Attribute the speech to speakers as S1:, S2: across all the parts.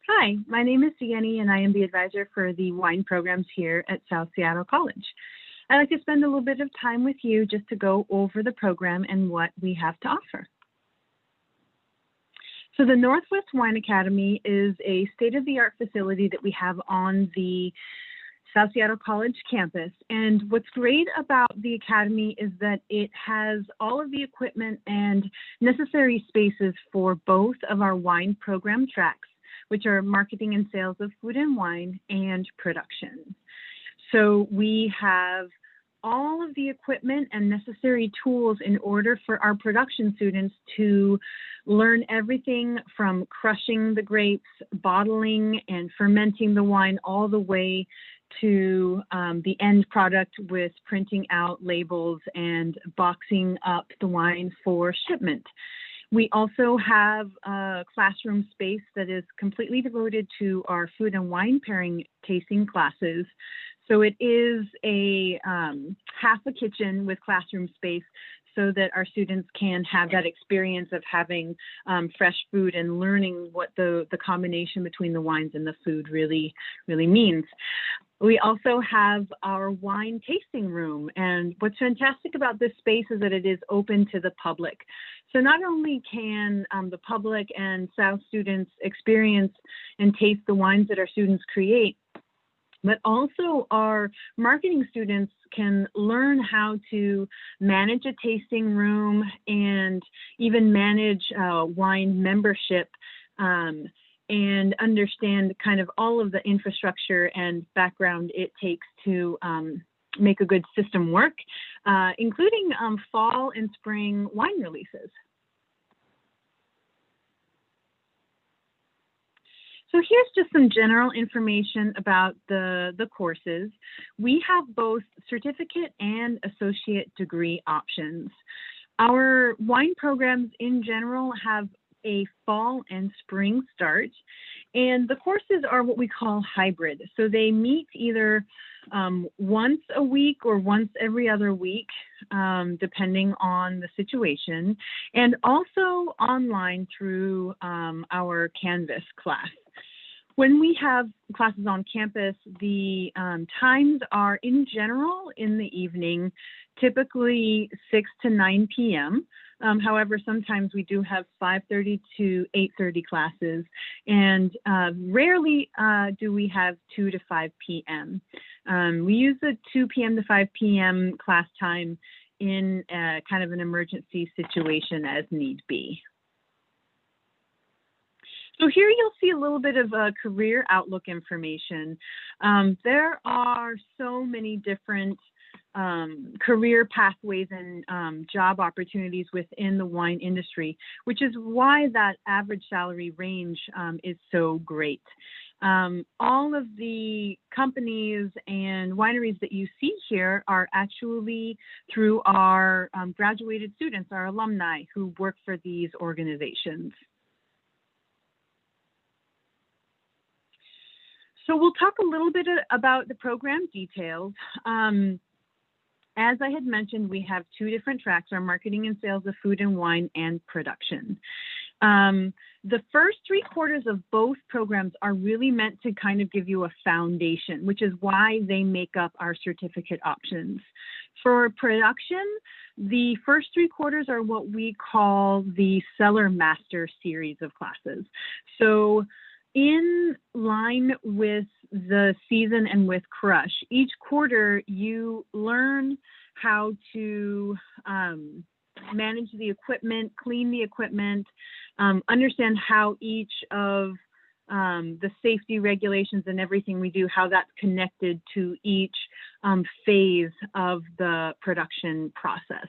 S1: Hi, my name is Deanne, and I am the advisor for the wine programs here at South Seattle College. I'd like to spend a little bit of time with you just to go over the program and what we have to offer. So the Northwest Wine Academy is a state-of-the-art facility that we have on the South Seattle College campus. And what's great about the Academy is that it has all of the equipment and necessary spaces for both of our wine program tracks, which are marketing and sales of food and wine and production. So we have all of the equipment and necessary tools in order for our production students to learn everything from crushing the grapes, bottling and fermenting the wine, all the way to the end product with printing out labels and boxing up the wine for shipment. We also have a classroom space that is completely devoted to our food and wine pairing tasting classes. So it is a half a kitchen with classroom space so that our students can have that experience of having fresh food and learning what the combination between the wines and the food really means. We also have our wine tasting room, and what's fantastic about this space is that it is open to the public. So not only can the public and South students experience and taste the wines that our students create, but also our marketing students can learn how to manage a tasting room and even manage wine membership and understand kind of all of the infrastructure and background it takes to make a good system work, including fall and spring wine releases. So here's just some general information about the courses. We have both certificate and associate degree options. Our wine programs in general have a fall and spring start, and the courses are what we call hybrid. So they meet either once a week or once every other week, depending on the situation, and also online through our Canvas class. When we have classes on campus, the times are in general in the evening, typically 6 to 9 p.m. However, sometimes we do have 5:30 to 8:30 classes, and rarely do we have 2 to 5 p.m. We use the 2 p.m. to 5 p.m. class time in kind of an emergency situation as need be. So here you'll see a little bit of career outlook information. There are so many different career pathways and job opportunities within the wine industry, which is why that average salary range is so great. All of the companies and wineries that you see here are actually through our graduated students, our alumni who work for these organizations. So we'll talk a little bit about the program details. As I had mentioned, we have two different tracks, our marketing and sales of food and wine and production. The first 3 quarters of both programs are really meant to kind of give you a foundation, which is why they make up our certificate options. For production, the first 3 quarters are what we call the Cellar Master series of classes. So in line with the season and with Crush, each quarter you learn how to manage the equipment, clean the equipment, understand how each of the safety regulations and everything we do, how that's connected to each phase of the production process.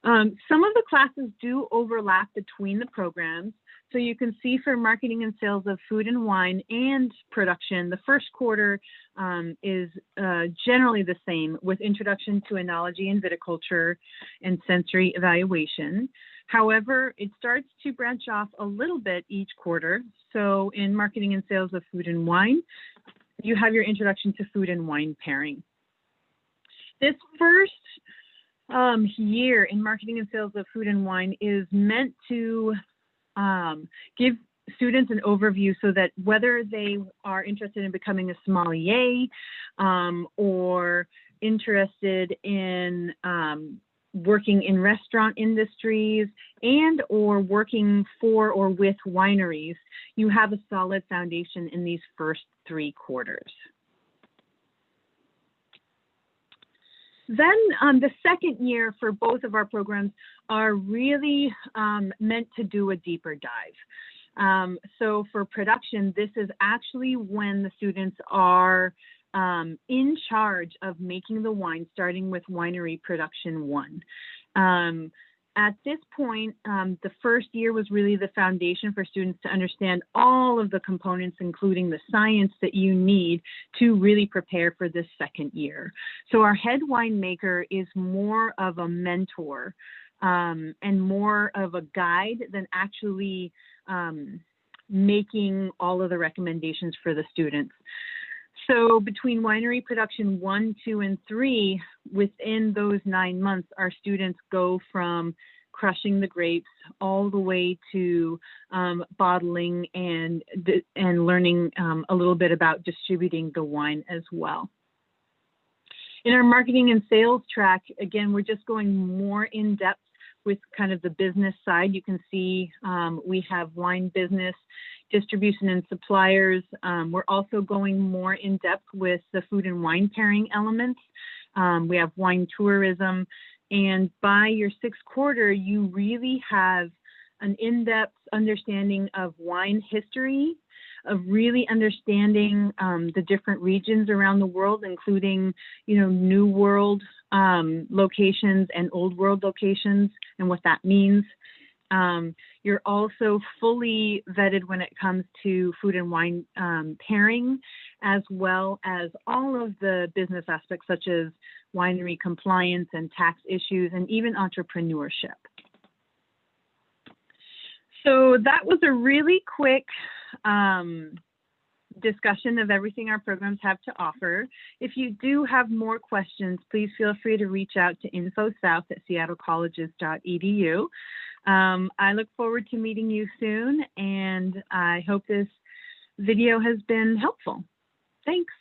S1: Some of the classes do overlap between the programs. So you can see for marketing and sales of food and wine and production, the first quarter is generally the same with introduction to enology and viticulture and sensory evaluation. However, it starts to branch off a little bit each quarter. So in marketing and sales of food and wine, you have your introduction to food and wine pairing. This first year in marketing and sales of food and wine is meant to give students an overview so that whether they are interested in becoming a sommelier or interested in working in restaurant industries and or working for or with wineries, you have a solid foundation in these first 3 quarters. Then the second year for both of our programs are really meant to do a deeper dive. So for production, this is actually when the students are in charge of making the wine, starting with winery production 1. At this point, the first year was really the foundation for students to understand all of the components, including the science that you need to really prepare for this second year. So our head winemaker is more of a mentor and more of a guide than actually making all of the recommendations for the students. So between winery production 1, 2, and 3, within those 9 months, our students go from crushing the grapes all the way to bottling and learning a little bit about distributing the wine as well. In our marketing and sales track, again, we're just going more in depth with kind of the business side. You can see we have wine business, distribution and suppliers. We're also going more in depth with the food and wine pairing elements. We have wine tourism. And by your 6th quarter, you really have an in-depth understanding of wine history, of really understanding the different regions around the world, including, New World locations and Old World locations and what that means. You're also fully vetted when it comes to food and wine pairing, as well as all of the business aspects such as winery compliance and tax issues and even entrepreneurship. So that was a really quick discussion of everything our programs have to offer. If you do have more questions, please feel free to reach out to info.south@seattlecolleges.edu. I look forward to meeting you soon, and I hope this video has been helpful. Thanks.